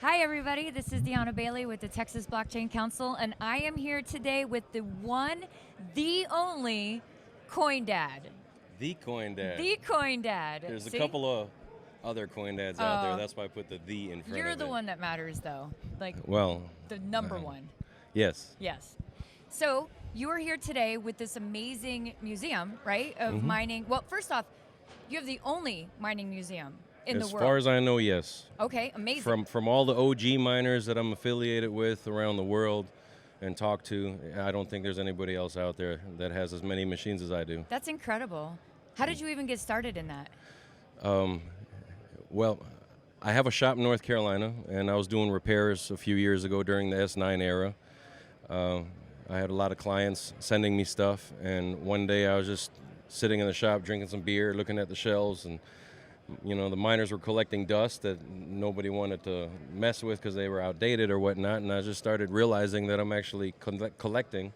Hi, everybody. This is Dionna Bailey with the Texas Blockchain Council, and I am here today with the one, the only CoinDad. The CoinDad. The CoinDad. There's See? a couple of other CoinDads out there. That's why I put the in front of it. You're the one that matters, though. Like, well, the number one. Yes. Yes. So you are here today with this amazing museum, right, of mining. Well, first off, you have the only mining museum in the world. As far as I know, yes. Okay, amazing. From all the OG miners that I'm affiliated with around the world and talk to, I don't think there's anybody else out there that has as many machines as I do. That's incredible. How did you even get started in that? Well, I have a shop in North Carolina, and I was doing repairs a few years ago during the S9 era. I had a lot of clients sending me stuff, and one day I was just sitting in the shop drinking some beer, looking at the shelves, and the miners were collecting dust that nobody wanted to mess with because they were outdated or whatnot, and I just started realizing that I'm actually collecting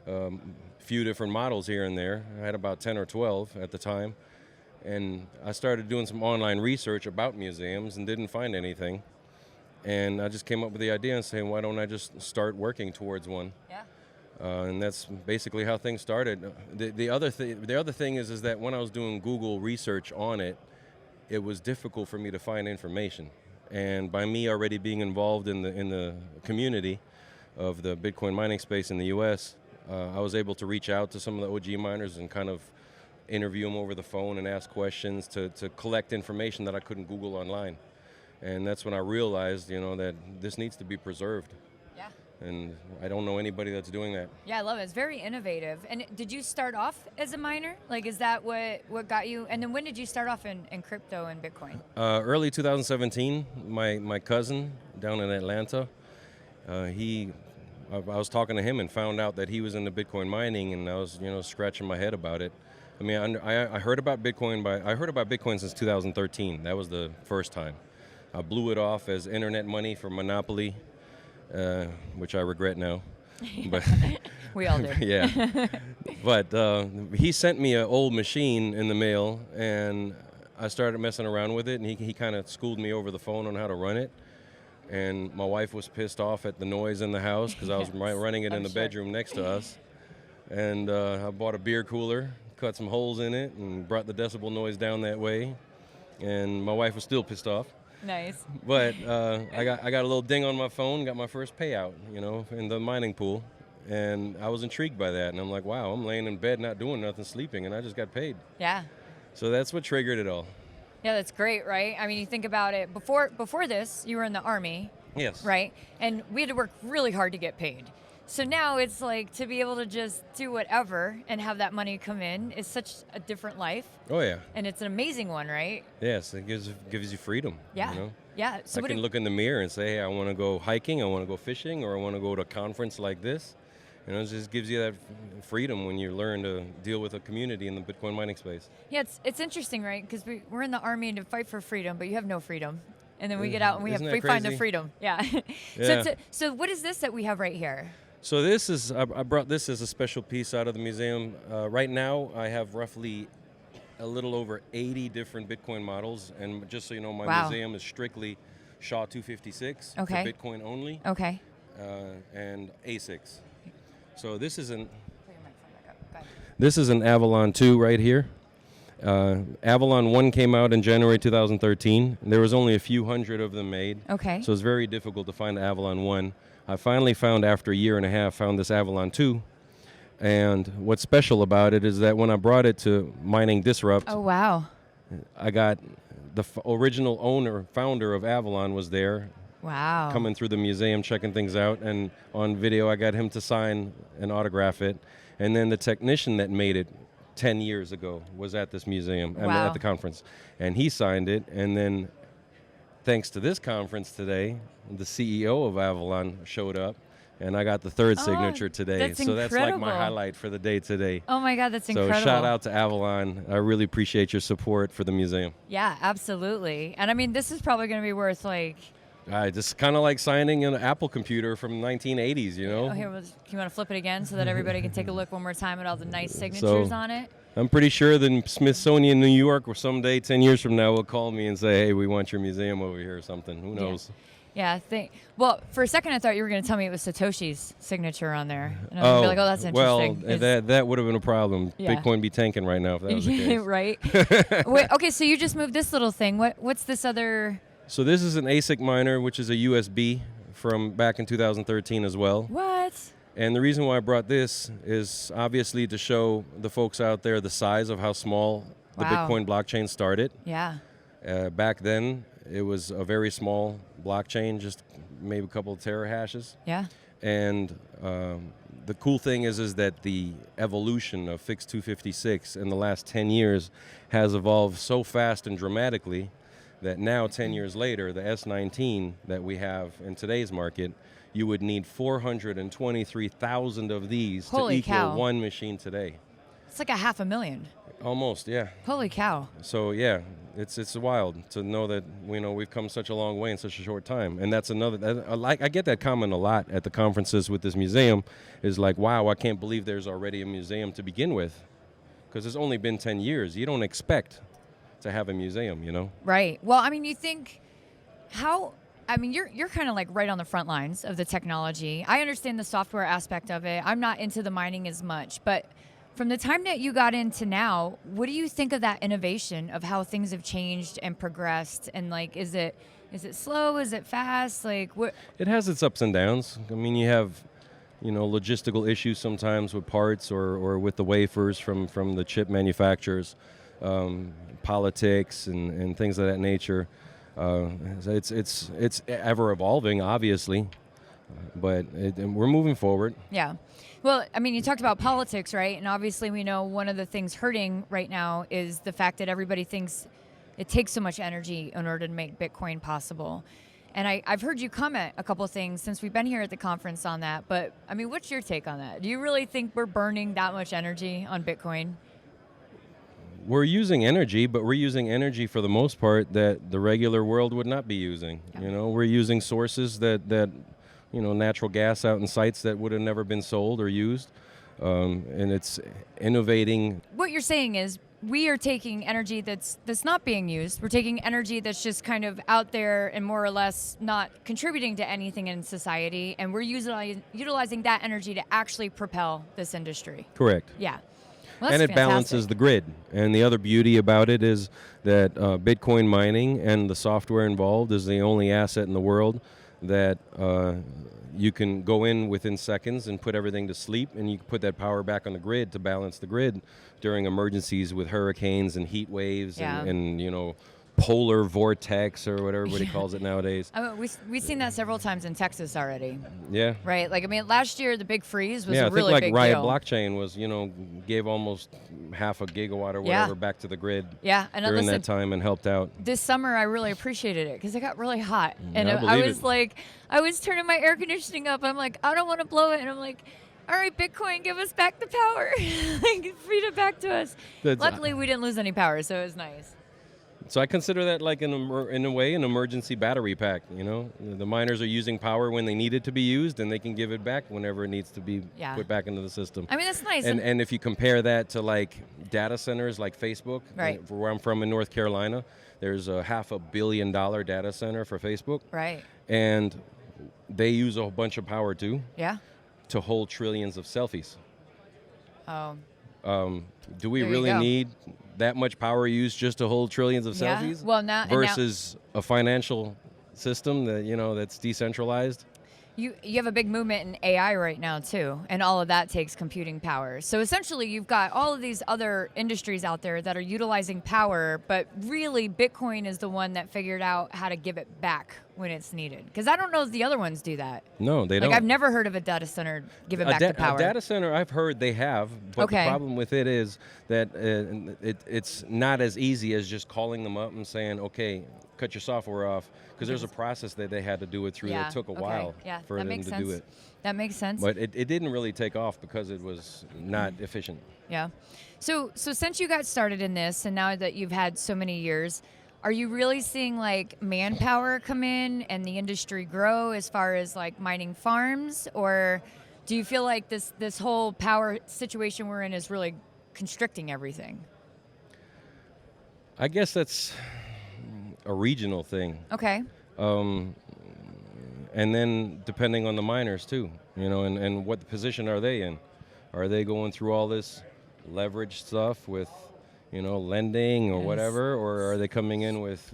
a few different models here and there. I had about 10 or 12 at the time, and I started doing some online research about museums and didn't find anything. And I just came up with the idea and saying, why don't I just start working towards one? Yeah. And that's basically how things started. The other thing is that when I was doing Google research on it, it was difficult for me to find information. And by me already being involved in the community of the Bitcoin mining space in the U.S., I was able to reach out to some of the OG miners and kind of interview them over the phone and ask questions to collect information that I couldn't Google online. And that's when I realized, that this needs to be preserved. Yeah. And I don't know anybody that's doing that. Yeah, I love it. It's very innovative. And did you start off as a miner? Like, is that what got you? And then when did you start off in crypto and Bitcoin? Early 2017, my cousin down in Atlanta, I was talking to him and found out that he was into Bitcoin mining, and I was, scratching my head about it. I mean, I heard about Bitcoin since 2013. That was the first time. I blew it off as internet money for Monopoly, which I regret now. But we all do. Yeah. But he sent me an old machine in the mail, and I started messing around with it, and he kind of schooled me over the phone on how to run it. And my wife was pissed off at the noise in the house because I was running it in the bedroom next to us. And I bought a beer cooler, cut some holes in it, and brought the decibel noise down that way. And my wife was still pissed off. Nice. But I got a little ding on my phone, got my first payout, in the mining pool. And I was intrigued by that. And I'm like, wow, I'm laying in bed not doing nothing, sleeping, and I just got paid. Yeah. So that's what triggered it all. Yeah, that's great, right? I mean, you think about it. Before this, you were in the Army. Yes. Right? And we had to work really hard to get paid. So now it's like to be able to just do whatever and have that money come in is such a different life. Oh, yeah. And it's an amazing one, right? Yes, it gives you freedom. Yeah. Yeah. So I can look in the mirror and say, hey, I want to go hiking, I want to go fishing, or I want to go to a conference like this. It just gives you that freedom when you learn to deal with a community in the Bitcoin mining space. Yeah, it's interesting, right? Because we're in the Army to fight for freedom, but you have no freedom. And then we get out and we find the freedom. Yeah. Yeah. So what is this that we have right here? So this is, I brought this as a special piece out of the museum. Right now, I have roughly a little over 80 different Bitcoin models. And just so you know, my museum is strictly SHA-256 for Bitcoin only. Okay. And ASICs. So this is an Avalon 2 right here. Avalon 1 came out in January 2013. There was only a few hundred of them made. Okay. So it's very difficult to find Avalon 1. I finally found, after a year and a half, this Avalon 2. And what's special about it is that when I brought it to Mining Disrupt, oh, wow. I got the original founder of Avalon was there. Wow. Coming through the museum, checking things out, and on video I got him to sign and autograph it. And then the technician that made it 10 years ago was at this museum, at the conference, and he signed it. And then thanks to this conference today, the CEO of Avalon showed up, and I got the third signature today. That's so incredible. That's like my highlight for the day today. Oh my God, that's incredible. So shout out to Avalon. I really appreciate your support for the museum. Yeah, absolutely. And I mean, this is probably going to be worth like... just kind of like signing an Apple computer from 1980s, Oh, here, can you want to flip it again so that everybody can take a look one more time at all the nice signatures on it? I'm pretty sure the Smithsonian, New York, or someday 10 years from now will call me and say, hey, we want your museum over here or something. Who knows? Yeah. Well, for a second, I thought you were going to tell me it was Satoshi's signature on there, and I was gonna be like, "Oh, that's interesting." Well, that would have been a problem. Yeah. Bitcoin be tanking right now if that was the case. Right. Wait, okay, so you just moved this little thing. What's this other? So this is an ASIC miner, which is a USB from back in 2013 as well. What? And the reason why I brought this is obviously to show the folks out there the size of how small the Wow. Bitcoin blockchain started. Yeah. Back then, it was a very small blockchain, just maybe a couple of terahashes. Yeah. And the cool thing is that the evolution of Fix 256 in the last 10 years has evolved so fast and dramatically that now, 10 years later, the S19 that we have in today's market, you would need 423,000 of these Holy to equal cow. one machine today. It's like 500,000. Almost, yeah. Holy cow. So yeah, it's wild to know that we've come such a long way in such a short time, and that's another. I get that comment a lot at the conferences with this museum, is like, wow, I can't believe there's already a museum to begin with, because it's only been 10 years. You don't expect to have a museum, Right. Well, I mean, you think you're kind of like right on the front lines of the technology. I understand the software aspect of it. I'm not into the mining as much, but from the time that you got into now, what do you think of that innovation of how things have changed and progressed? And like, is it slow? Is it fast? Like what? It has its ups and downs. I mean, you have, logistical issues sometimes with parts or with the wafers from the chip manufacturers, politics and things of that nature. It's ever evolving, obviously, but we're moving forward. Yeah. Well, I mean, you talked about politics, right? And obviously we know one of the things hurting right now is the fact that everybody thinks it takes so much energy in order to make Bitcoin possible. And I've heard you comment a couple of things since we've been here at the conference on that. But, I mean, what's your take on that? Do you really think we're burning that much energy on Bitcoin? We're using energy, but we're using energy for the most part that the regular world would not be using. Yeah. We're using sources that natural gas out in sites that would have never been sold or used. And it's innovating. What you're saying is we are taking energy that's not being used. We're taking energy that's just kind of out there and more or less not contributing to anything in society, and we're utilizing that energy to actually propel this industry. Correct. Yeah. Well, And that's it balances fantastic. the grid. And the other beauty about it is that Bitcoin mining and the software involved is the only asset in the world that you can go in within seconds and put everything to sleep, and you can put that power back on the grid to balance the grid during emergencies with hurricanes and heat waves Yeah. and polar vortex or whatever everybody calls it nowadays. I mean, we've seen that several times in Texas already, Yeah. right? Like, I mean, last year the big freeze was Yeah, a I really think big like Riot deal. Blockchain was, gave almost half a gigawatt or Yeah. whatever back to the grid Yeah, and during listen, that time and helped out. this summer I really appreciated it because it got really hot, and I I believe was it. like, I was turning my air conditioning up. I'm like, I don't want to blow it, and I'm like, all right, Bitcoin, give us back the power, like feed it back to us. Luckily, we didn't lose any power, so it was nice. So I consider that like in a way an emergency battery pack. The miners are using power when they need it to be used, and they can give it back whenever it needs to be Yeah. put back into the system. I mean, that's nice. And if you compare that to like data centers like Facebook, Right. for where I'm from in North Carolina, there's a $500 million data center for Facebook, Right. and they use a bunch of power too Yeah. to hold trillions of selfies. Oh. Do we There you really go. need that much power used just to hold trillions of Yeah. selfies? Well, now versus a financial system that that's decentralized. You have a big movement in AI right now too, and all of that takes computing power. So essentially, you've got all of these other industries out there that are utilizing power, but really, Bitcoin is the one that figured out how to give it back when it's needed. Because I don't know if the other ones do that. No, they Like don't. I've never heard of a data center giving back the power. A data center, I've heard they have, but Okay. the problem with it is that it's not as easy as just calling them up and saying, okay, cut your software off, because there's a process that they had to do it through Yeah, that took a okay. while Yeah, for that them makes to sense. do it. That makes sense. But it didn't really take off because it was not efficient. Yeah. So since you got started in this, and now that you've had so many years, are you really seeing like manpower come in and the industry grow as far as like mining farms, or do you feel like this whole power situation we're in is really constricting everything? I guess that's a regional thing. Okay. And then depending on the miners too, and what position are they in? Are they going through all this leverage stuff with, lending or whatever, or are they coming in with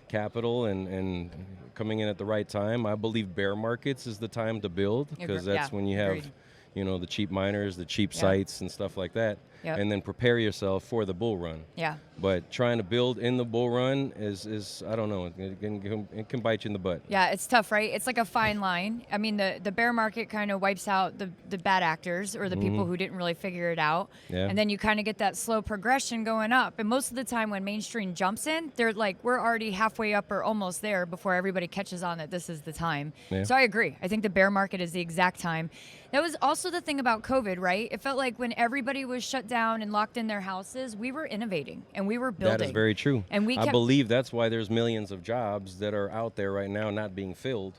capital and coming in at the right time? I believe bear markets is the time to build, because that's when you have, the cheap miners, the cheap sites and stuff like that. And then prepare yourself for the bull run. Yeah. But trying to build in the bull run is I don't know, it can bite you in the butt. Yeah, it's tough, right? It's like a fine line. I mean, the bear market kind of wipes out the bad actors, or the people who didn't really figure it out. Yeah. And then you kind of get that slow progression going up. And most of the time when mainstream jumps in, they're like, we're already halfway up or almost there before everybody catches on that this is the time. Yeah. So I agree. I think the bear market is the exact time. That was also the thing about COVID, right? It felt like when everybody was shut down and locked in their houses, we were innovating and we were building. That is very true. And I believe that's why there's millions of jobs that are out there right now not being filled,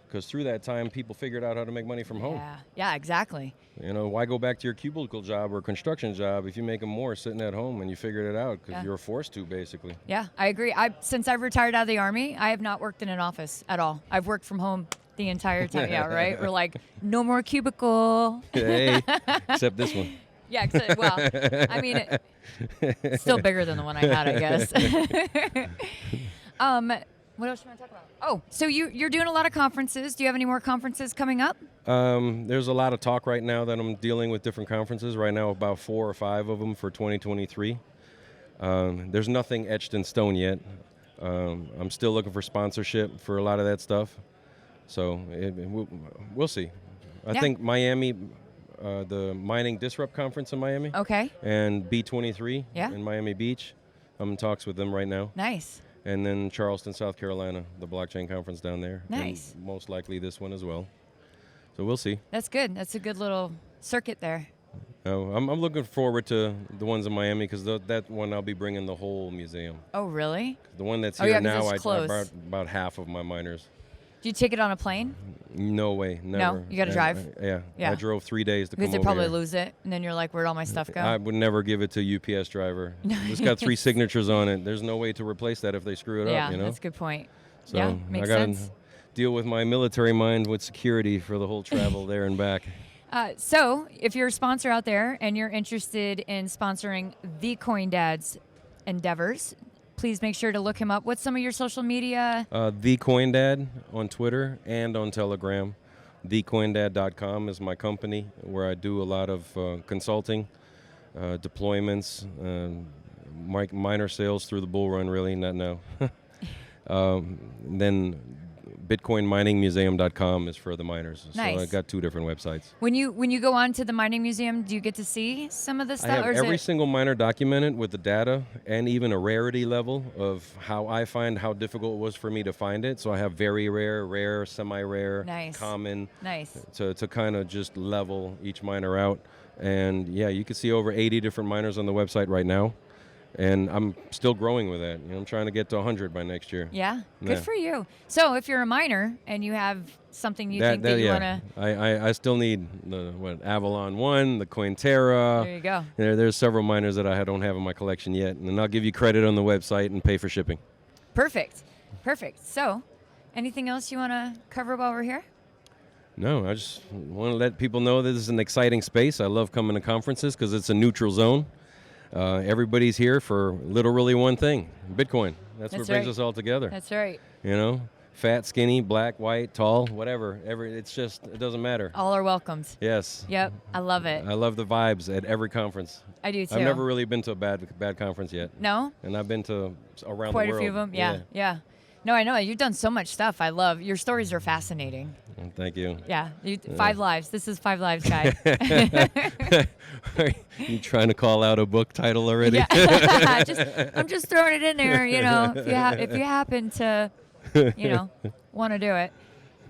because through that time, people figured out how to make money from home. Yeah, exactly. Why go back to your cubicle job or construction job if you make them more sitting at home and you figured it out because you were forced to, basically. Yeah, I agree. Since I've retired out of the Army, I have not worked in an office at all. I've worked from home the entire time. Yeah, right? We're like, no more cubicle. Hey, except this one. Yeah, well, I mean, it's still bigger than the one I had, I guess. What else do you want to talk about? Oh, so you're doing a lot of conferences. Do you have any more conferences coming up? There's a lot of talk right now that I'm dealing with different conferences. Right now, about 4 or 5 of them for 2023. There's nothing etched in stone yet. I'm still looking for sponsorship for a lot of that stuff. So we'll see. I think Miami, the Mining Disrupt Conference in Miami. Okay. And B23 in Miami Beach. I'm in talks with them right now. Nice. And then Charleston, South Carolina, the blockchain conference down there. Nice. And most likely this one as well. So we'll see. That's good. That's a good little circuit there. I'm looking forward to the ones in Miami, because that one I'll be bringing the whole museum. Oh, really? The one that's here now, I close. brought about half of my miners. Do you take it on a plane? No way, never. No, you got to drive. Yeah, I drove 3 days to come because over they probably here. lose it, and then you're like, where'd all my stuff go? I would never give it to a UPS driver. It's got 3 signatures on it. There's no way to replace that if they screw it up. Yeah, that's a good point. So yeah, makes I gotta sense. deal with my military mind with security for the whole travel there and back. So if you're a sponsor out there and you're interested in sponsoring the CoinDad's endeavors, please make sure to look him up. What's some of your social media? The CoinDad on Twitter and on Telegram. TheCoindad.com is my company, where I do a lot of consulting, deployments, miner sales through the bull run, really, not now. Then BitcoinMiningMuseum.com is for the miners. Nice. So I got 2 different websites. When you go on to the mining museum, do you get to see some of the stuff? I have or is every it single miner documented with the data and even a rarity level of how I find how difficult it was for me to find it. So I have very rare, rare, semi-rare, Nice. common, nice? to kind of just level each miner out. And yeah, you can see over 80 different miners on the website right now. And I'm still growing with that. I'm trying to get to 100 by next year. Yeah, good for you. So if you're a miner and you have something you think that you want to... I still need the Avalon 1, the Cointerra. There you go. There's several miners that I don't have in my collection yet. And I'll give you credit on the website and pay for shipping. Perfect. So anything else you want to cover while we're here? No, I just want to let people know that this is an exciting space. I love coming to conferences because it's a neutral zone. Everybody's here for literally one thing, Bitcoin. That's what brings us all together. That's right. Fat, skinny, black, white, tall, whatever. It doesn't matter. All are welcomed. Yes. Yep, I love it. I love the vibes at every conference. I do too. I've never really been to a bad conference yet. No? And I've been to around quite the world. A few of them, yeah. No, I know. You've done so much stuff. I love your stories are fascinating. Thank you. Yeah, 5 lives. This is 5 lives, guy. Are you trying to call out a book title already? Yeah. I'm just throwing it in there. If you happen to, want to do it,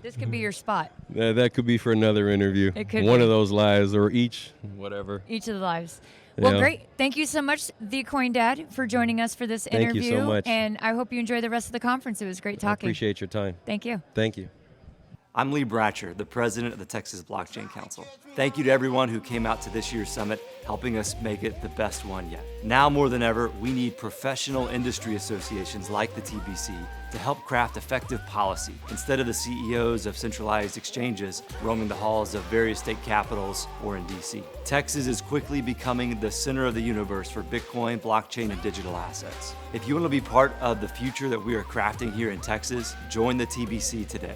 this could be your spot. That could be for another interview. It could one be. of those lives, or whatever. Each of the lives. Well, great. Thank you so much, The CoinDad, for joining us for this interview. Thank you so much. And I hope you enjoy the rest of the conference. It was great talking. I appreciate your time. Thank you. Thank you. I'm Lee Bratcher, the president of the Texas Blockchain Council. Thank you to everyone who came out to this year's summit, helping us make it the best one yet. Now more than ever, we need professional industry associations like the TBC to help craft effective policy instead of the CEOs of centralized exchanges roaming the halls of various state capitals or in DC. Texas is quickly becoming the center of the universe for Bitcoin, blockchain, and digital assets. If you want to be part of the future that we are crafting here in Texas, join the TBC today.